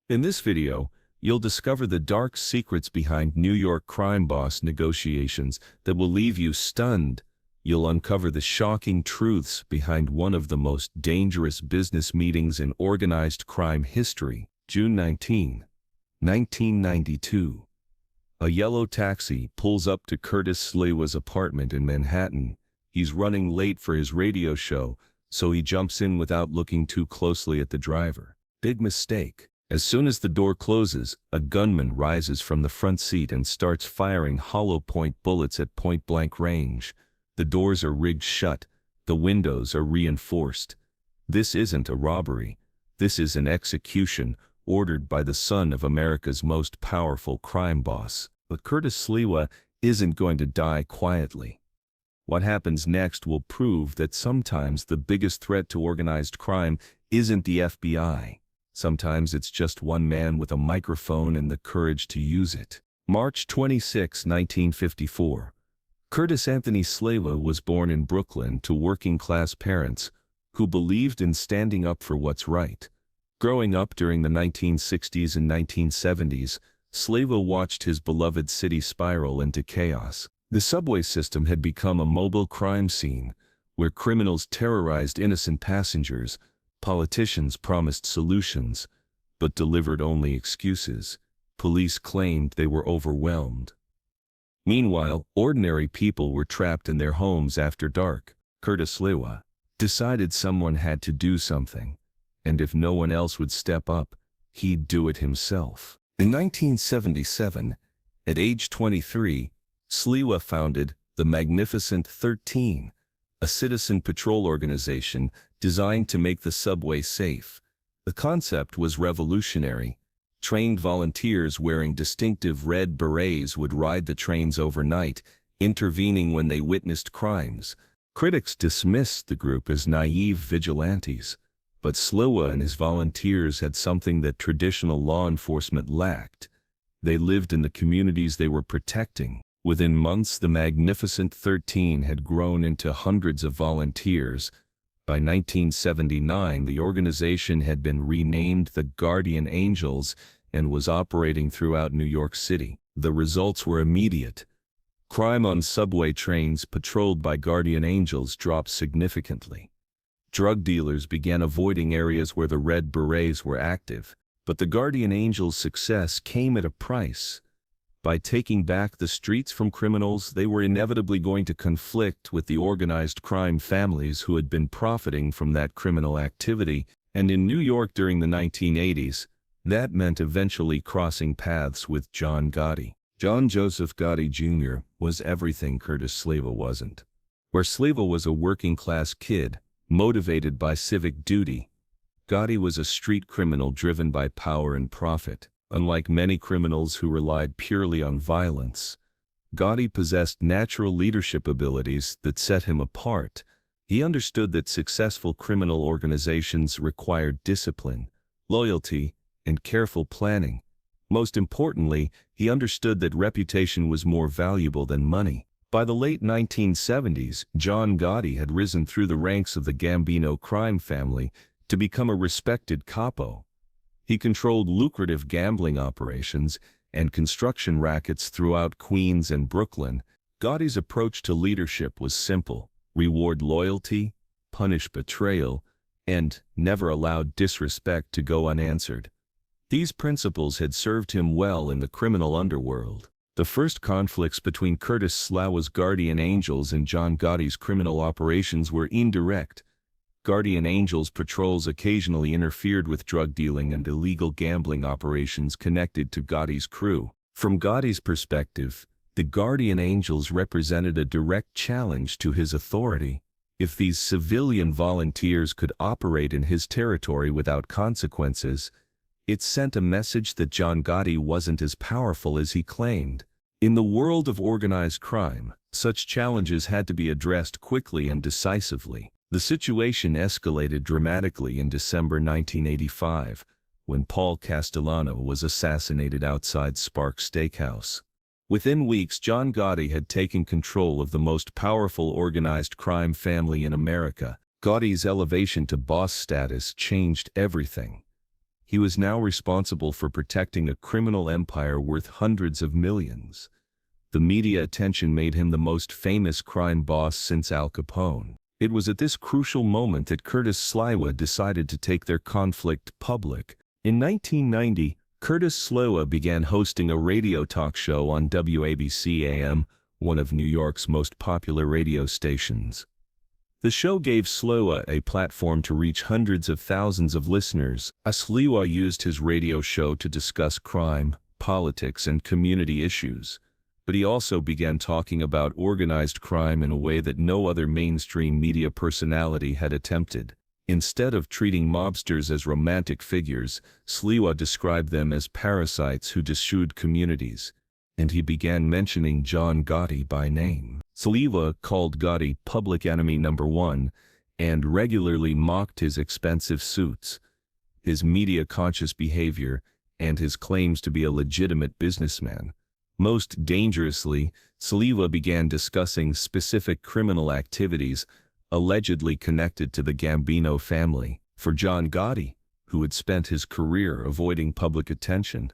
In this video, you'll discover the dark secrets behind New York crime boss negotiations that will leave you stunned. You'll uncover the shocking truths behind one of the most dangerous business meetings in organized crime history. June 19, 1992. A yellow taxi pulls up to Curtis Sliwa's apartment in Manhattan. He's running late for his radio show, so he jumps in without looking too closely at the driver. Big mistake. As soon as the door closes, a gunman rises from the front seat and starts firing hollow-point bullets at point-blank range. The doors are rigged shut. The windows are reinforced. This isn't a robbery. This is an execution ordered by the son of America's most powerful crime boss. But Curtis Sliwa isn't going to die quietly. What happens next will prove that sometimes the biggest threat to organized crime isn't the FBI. Sometimes it's just one man with a microphone and the courage to use it. March 26, 1954. Curtis Anthony Sliwa was born in Brooklyn to working-class parents who believed in standing up for what's right. Growing up during the 1960s and 1970s, Sliwa watched his beloved city spiral into chaos. The subway system had become a mobile crime scene, where criminals terrorized innocent passengers. Politicians promised solutions, but delivered only excuses. Police claimed they were overwhelmed. Meanwhile, ordinary people were trapped in their homes after dark. Curtis Sliwa decided someone had to do something, and if no one else would step up, he'd do it himself. In 1977, at age 23, Sliwa founded the Magnificent 13, a citizen patrol organization designed to make the subway safe. The concept was revolutionary. Trained volunteers wearing distinctive red berets would ride the trains overnight, intervening when they witnessed crimes. Critics dismissed the group as naive vigilantes, but Sliwa and his volunteers had something that traditional law enforcement lacked. They lived in the communities they were protecting. Within months, the Magnificent 13 had grown into hundreds of volunteers. By 1979, the organization had been renamed the Guardian Angels and was operating throughout New York City. The results were immediate. Crime on subway trains patrolled by Guardian Angels dropped significantly. Drug dealers began avoiding areas where the Red Berets were active, but the Guardian Angels' success came at a price. By taking back the streets from criminals, they were inevitably going to conflict with the organized crime families who had been profiting from that criminal activity, and in New York during the 1980s, that meant eventually crossing paths with John Gotti. John Joseph Gotti Jr. was everything Curtis Sliwa wasn't. Where Sliwa was a working-class kid, motivated by civic duty, Gotti was a street criminal driven by power and profit. Unlike many criminals who relied purely on violence, Gotti possessed natural leadership abilities that set him apart. He understood that successful criminal organizations required discipline, loyalty, and careful planning. Most importantly, he understood that reputation was more valuable than money. By the late 1970s, John Gotti had risen through the ranks of the Gambino crime family to become a respected capo. He controlled lucrative gambling operations and construction rackets throughout Queens and Brooklyn. Gotti's approach to leadership was simple: reward loyalty, punish betrayal, and never allow disrespect to go unanswered. These principles had served him well in the criminal underworld. The first conflicts between Curtis Sliwa's Guardian Angels and John Gotti's criminal operations were indirect. Guardian Angels patrols occasionally interfered with drug dealing and illegal gambling operations connected to Gotti's crew. From Gotti's perspective, the Guardian Angels represented a direct challenge to his authority. If these civilian volunteers could operate in his territory without consequences, it sent a message that John Gotti wasn't as powerful as he claimed. In the world of organized crime, such challenges had to be addressed quickly and decisively. The situation escalated dramatically in December 1985, when Paul Castellano was assassinated outside Spark Steakhouse. Within weeks, John Gotti had taken control of the most powerful organized crime family in America. Gotti's elevation to boss status changed everything. He was now responsible for protecting a criminal empire worth hundreds of millions. The media attention made him the most famous crime boss since Al Capone. It was at this crucial moment that Curtis Sliwa decided to take their conflict public. In 1990, Curtis Sliwa began hosting a radio talk show on WABC AM, one of New York's most popular radio stations. The show gave Sliwa a platform to reach hundreds of thousands of listeners. Sliwa used his radio show to discuss crime, politics, and community issues. But he also began talking about organized crime in a way that no other mainstream media personality had attempted. Instead of treating mobsters as romantic figures, Sliwa described them as parasites who destroyed communities, and he began mentioning John Gotti by name. Sliwa called Gotti public enemy number one and regularly mocked his expensive suits, his media-conscious behavior, and his claims to be a legitimate businessman. Most dangerously, Sliwa began discussing specific criminal activities allegedly connected to the Gambino family. For John Gotti, who had spent his career avoiding public attention,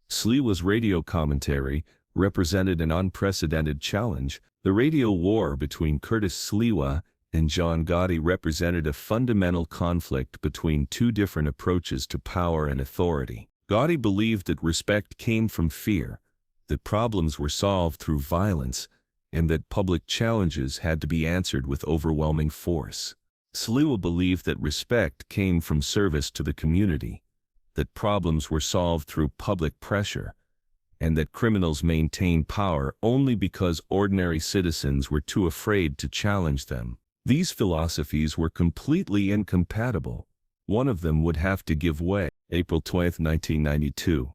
Sliwa's radio commentary represented an unprecedented challenge. The radio war between Curtis Sliwa and John Gotti represented a fundamental conflict between two different approaches to power and authority. Gotti believed that respect came from fear, that problems were solved through violence, and that public challenges had to be answered with overwhelming force. Sliwa believed that respect came from service to the community, that problems were solved through public pressure, and that criminals maintained power only because ordinary citizens were too afraid to challenge them. These philosophies were completely incompatible. One of them would have to give way. April 20, 1992.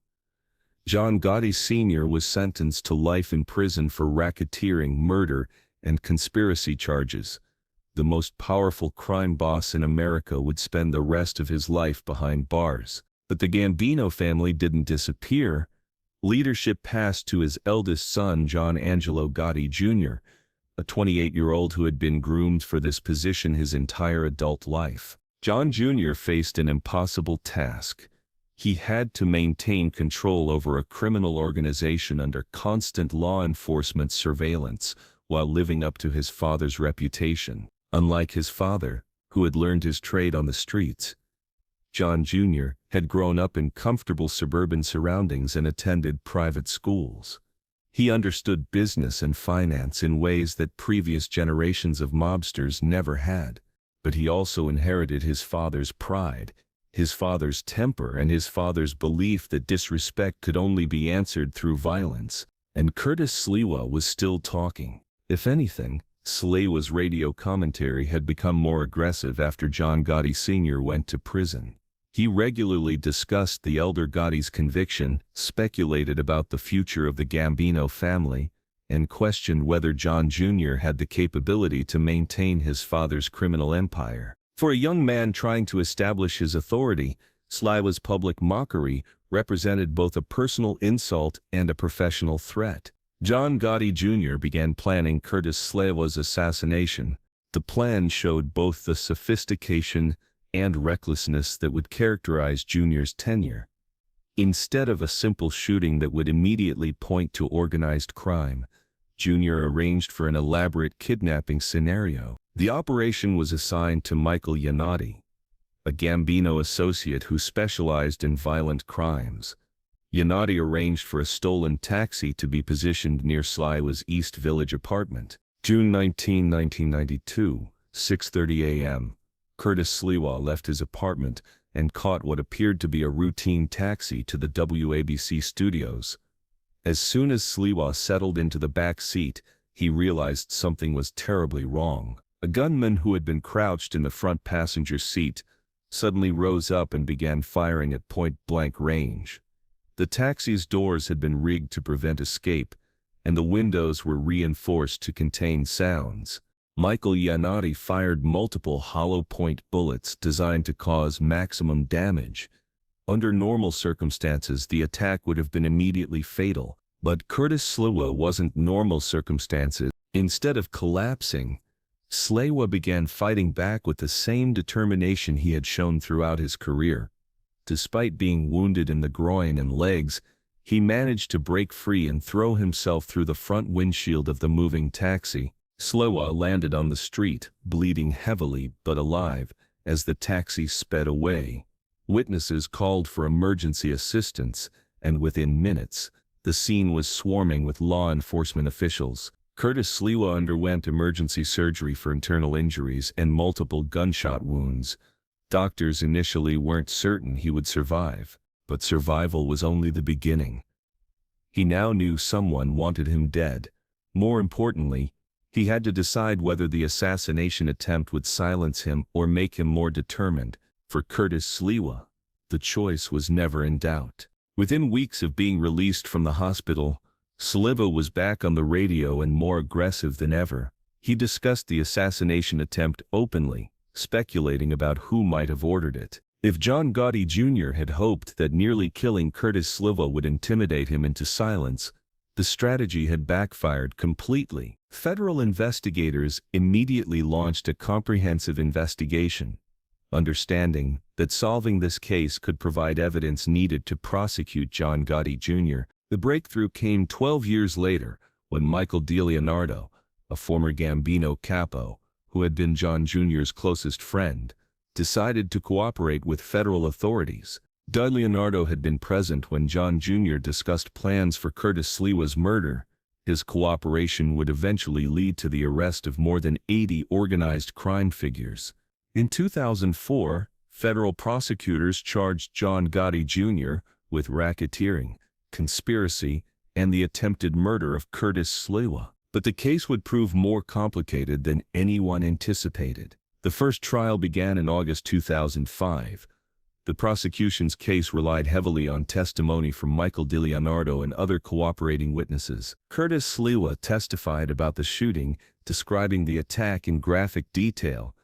John Gotti Sr. was sentenced to life in prison for racketeering, murder, and conspiracy charges. The most powerful crime boss in America would spend the rest of his life behind bars. But the Gambino family didn't disappear. Leadership passed to his eldest son, John Angelo Gotti Jr., a 28-year-old who had been groomed for this position his entire adult life. John Jr. faced an impossible task. He had to maintain control over a criminal organization under constant law enforcement surveillance while living up to his father's reputation. Unlike his father, who had learned his trade on the streets, John Jr. had grown up in comfortable suburban surroundings and attended private schools. He understood business and finance in ways that previous generations of mobsters never had. But he also inherited his father's pride, his father's temper, and his father's belief that disrespect could only be answered through violence. And Curtis Sliwa was still talking. If anything, Sliwa's radio commentary had become more aggressive after John Gotti Sr. went to prison. He regularly discussed the elder Gotti's conviction, speculated about the future of the Gambino family, and questioned whether John Jr. had the capability to maintain his father's criminal empire. For a young man trying to establish his authority, Sliwa's public mockery represented both a personal insult and a professional threat. John Gotti Jr. began planning Curtis Sliwa's assassination. The plan showed both the sophistication and recklessness that would characterize Jr.'s tenure. Instead of a simple shooting that would immediately point to organized crime, Jr. arranged for an elaborate kidnapping scenario. The operation was assigned to Michael Yannotti, a Gambino associate who specialized in violent crimes. Yannotti arranged for a stolen taxi to be positioned near Sliwa's East Village apartment. June 19, 1992, 6:30 a.m. Curtis Sliwa left his apartment and caught what appeared to be a routine taxi to the WABC studios. As soon as Sliwa settled into the back seat, he realized something was terribly wrong. A gunman who had been crouched in the front passenger seat suddenly rose up and began firing at point-blank range. The taxi's doors had been rigged to prevent escape, and the windows were reinforced to contain sounds. Michael Yannotti fired multiple hollow-point bullets designed to cause maximum damage. Under normal circumstances, the attack would have been immediately fatal, but Curtis Sliwa wasn't normal circumstances. Instead of collapsing, Sliwa began fighting back with the same determination he had shown throughout his career. Despite being wounded in the groin and legs, he managed to break free and throw himself through the front windshield of the moving taxi. Sliwa landed on the street, bleeding heavily but alive, as the taxi sped away. Witnesses called for emergency assistance, and within minutes, the scene was swarming with law enforcement officials. Curtis Sliwa underwent emergency surgery for internal injuries and multiple gunshot wounds. Doctors initially weren't certain he would survive, but survival was only the beginning. He now knew someone wanted him dead. More importantly, he had to decide whether the assassination attempt would silence him or make him more determined. For Curtis Sliwa, the choice was never in doubt. Within weeks of being released from the hospital, Sliwa was back on the radio and more aggressive than ever. He discussed the assassination attempt openly, speculating about who might have ordered it. If John Gotti Jr. had hoped that nearly killing Curtis Sliwa would intimidate him into silence, the strategy had backfired completely. Federal investigators immediately launched a comprehensive investigation, understanding that solving this case could provide evidence needed to prosecute John Gotti Jr. The breakthrough came 12 years later, when Michael DeLeonardo, a former Gambino capo, who had been John Jr.'s closest friend, decided to cooperate with federal authorities. DeLeonardo had been present when John Jr. discussed plans for Curtis Sliwa's murder. His cooperation would eventually lead to the arrest of more than 80 organized crime figures. In 2004, federal prosecutors charged John Gotti Jr. with racketeering, conspiracy, and the attempted murder of Curtis Sliwa. But the case would prove more complicated than anyone anticipated. The first trial began in August 2005. The prosecution's case relied heavily on testimony from Michael DeLeonardo and other cooperating witnesses. Curtis Sliwa testified about the shooting, describing the attack in graphic detail.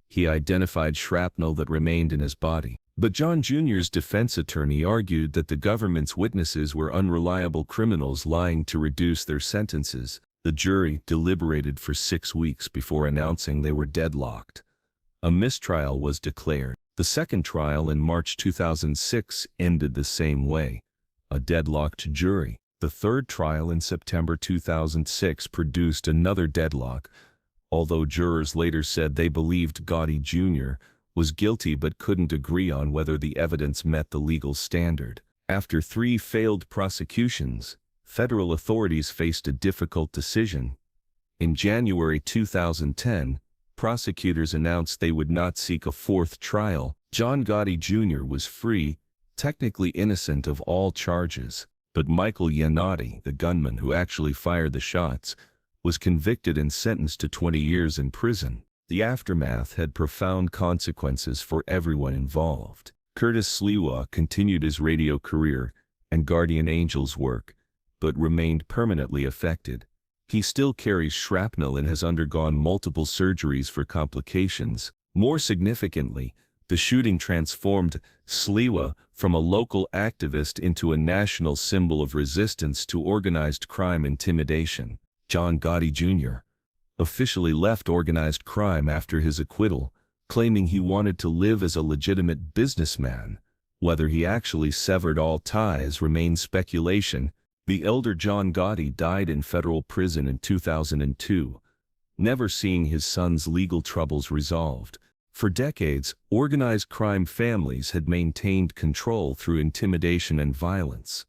He identified shrapnel that remained in his body. But John Jr.'s defense attorney argued that the government's witnesses were unreliable criminals lying to reduce their sentences. The jury deliberated for 6 weeks before announcing they were deadlocked. A mistrial was declared. The second trial in March 2006 ended the same way, a deadlocked jury. The third trial in September 2006 produced another deadlock, although jurors later said they believed Gotti Jr. was guilty but couldn't agree on whether the evidence met the legal standard. After 3 failed prosecutions, federal authorities faced a difficult decision. In January 2010, prosecutors announced they would not seek a 4th trial. John Gotti Jr. was free, technically innocent of all charges, but Michael Yannotti, the gunman who actually fired the shots, was convicted and sentenced to 20 years in prison. The aftermath had profound consequences for everyone involved. Curtis Sliwa continued his radio career and Guardian Angels work, but remained permanently affected. He still carries shrapnel and has undergone multiple surgeries for complications. More significantly, the shooting transformed Sliwa from a local activist into a national symbol of resistance to organized crime intimidation. John Gotti Jr. officially left organized crime after his acquittal, claiming he wanted to live as a legitimate businessman. Whether he actually severed all ties remains speculation. The elder John Gotti died in federal prison in 2002, never seeing his son's legal troubles resolved. For decades, organized crime families had maintained control through intimidation and violence.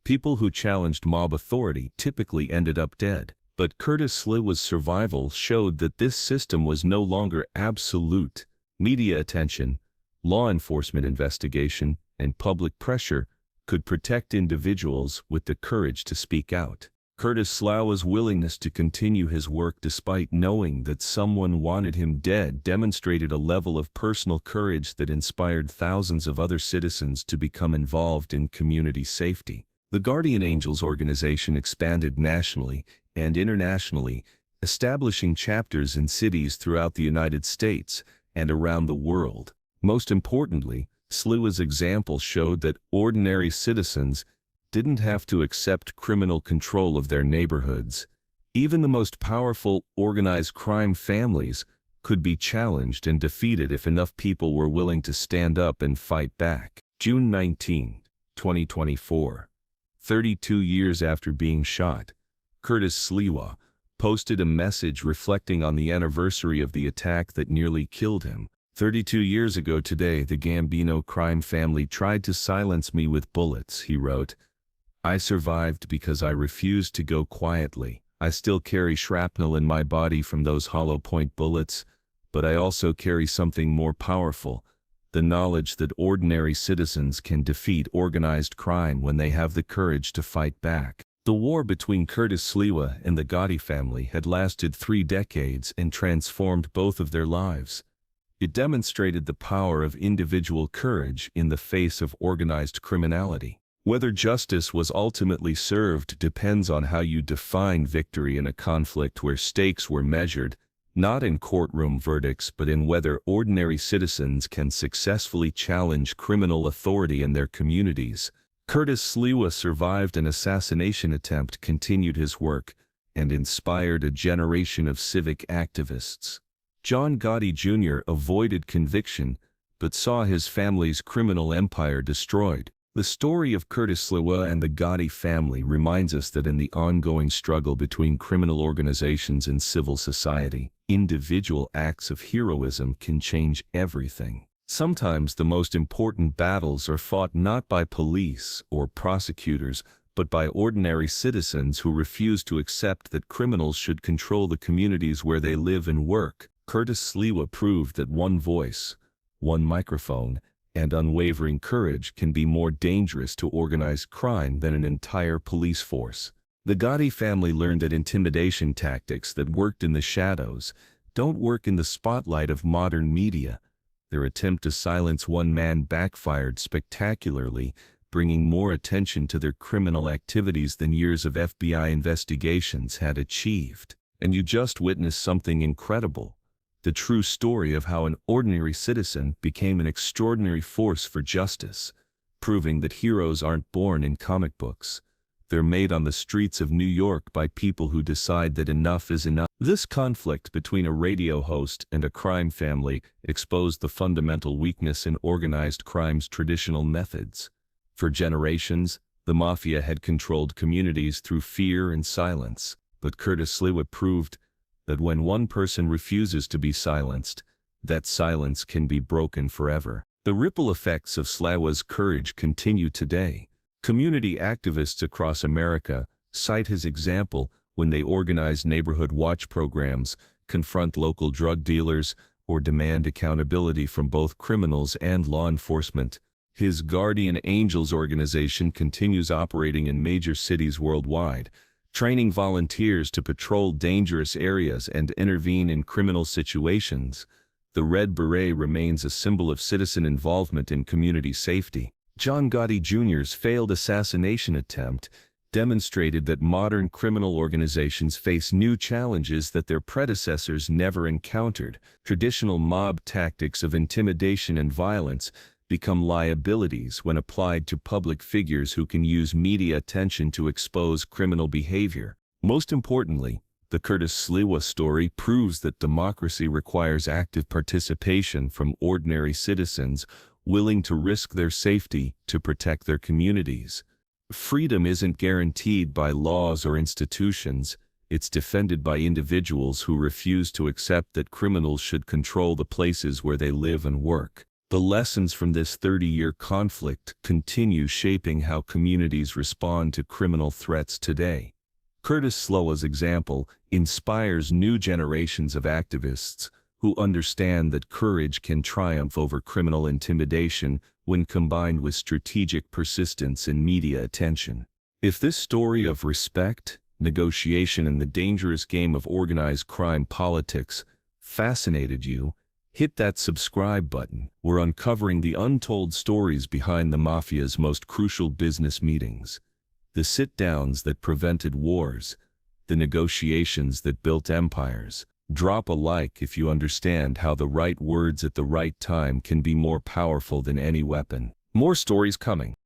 People who challenged mob authority typically ended up dead. But Curtis Sliwa's survival showed that this system was no longer absolute. Media attention, law enforcement investigation, and public pressure could protect individuals with the courage to speak out. Curtis Sliwa's willingness to continue his work despite knowing that someone wanted him dead demonstrated a level of personal courage that inspired thousands of other citizens to become involved in community safety. The Guardian Angels organization expanded nationally and internationally, establishing chapters in cities throughout the United States and around the world. Most importantly, Sliwa's example showed that ordinary citizens didn't have to accept criminal control of their neighborhoods. Even the most powerful organized crime families could be challenged and defeated if enough people were willing to stand up and fight back. June 19, 2024. 32 years after being shot, Curtis Sliwa posted a message reflecting on the anniversary of the attack that nearly killed him. 32 years ago today, the Gambino crime family tried to silence me with bullets, he wrote. I survived because I refused to go quietly. I still carry shrapnel in my body from those hollow point bullets, but I also carry something more powerful, the knowledge that ordinary citizens can defeat organized crime when they have the courage to fight back. The war between Curtis Sliwa and the Gotti family had lasted 3 decades and transformed both of their lives. It demonstrated the power of individual courage in the face of organized criminality. Whether justice was ultimately served depends on how you define victory in a conflict where stakes were measured, not in courtroom verdicts but in whether ordinary citizens can successfully challenge criminal authority in their communities. Curtis Sliwa survived an assassination attempt, continued his work, and inspired a generation of civic activists. John Gotti Jr. avoided conviction, but saw his family's criminal empire destroyed. The story of Curtis Sliwa and the Gotti family reminds us that in the ongoing struggle between criminal organizations and civil society, individual acts of heroism can change everything. Sometimes the most important battles are fought not by police or prosecutors, but by ordinary citizens who refuse to accept that criminals should control the communities where they live and work. Curtis Sliwa proved that one voice, one microphone, and unwavering courage can be more dangerous to organized crime than an entire police force. The Gotti family learned that intimidation tactics that worked in the shadows don't work in the spotlight of modern media. Their attempt to silence one man backfired spectacularly, bringing more attention to their criminal activities than years of FBI investigations had achieved. And you just witnessed something incredible. The true story of how an ordinary citizen became an extraordinary force for justice, proving that heroes aren't born in comic books. They're made on the streets of New York by people who decide that enough is enough. This conflict between a radio host and a crime family exposed the fundamental weakness in organized crime's traditional methods. For generations, the mafia had controlled communities through fear and silence, but Curtis Sliwa proved that when one person refuses to be silenced, that silence can be broken forever. The ripple effects of Sliwa's courage continue today. Community activists across America cite his example when they organize neighborhood watch programs, confront local drug dealers, or demand accountability from both criminals and law enforcement. His Guardian Angels organization continues operating in major cities worldwide, training volunteers to patrol dangerous areas and intervene in criminal situations. The Red Beret remains a symbol of citizen involvement in community safety. John Gotti Jr.'s failed assassination attempt demonstrated that modern criminal organizations face new challenges that their predecessors never encountered. Traditional mob tactics of intimidation and violence become liabilities when applied to public figures who can use media attention to expose criminal behavior. Most importantly, the Curtis Sliwa story proves that democracy requires active participation from ordinary citizens willing to risk their safety to protect their communities. Freedom isn't guaranteed by laws or institutions, it's defended by individuals who refuse to accept that criminals should control the places where they live and work. The lessons from this 30-year conflict continue shaping how communities respond to criminal threats today. Curtis Sliwa's example inspires new generations of activists who understand that courage can triumph over criminal intimidation when combined with strategic persistence and media attention. If this story of respect, negotiation, and the dangerous game of organized crime politics fascinated you, hit that subscribe button. We're uncovering the untold stories behind the mafia's most crucial business meetings. The sit-downs that prevented wars, the negotiations that built empires. Drop a like if you understand how the right words at the right time can be more powerful than any weapon. More stories coming.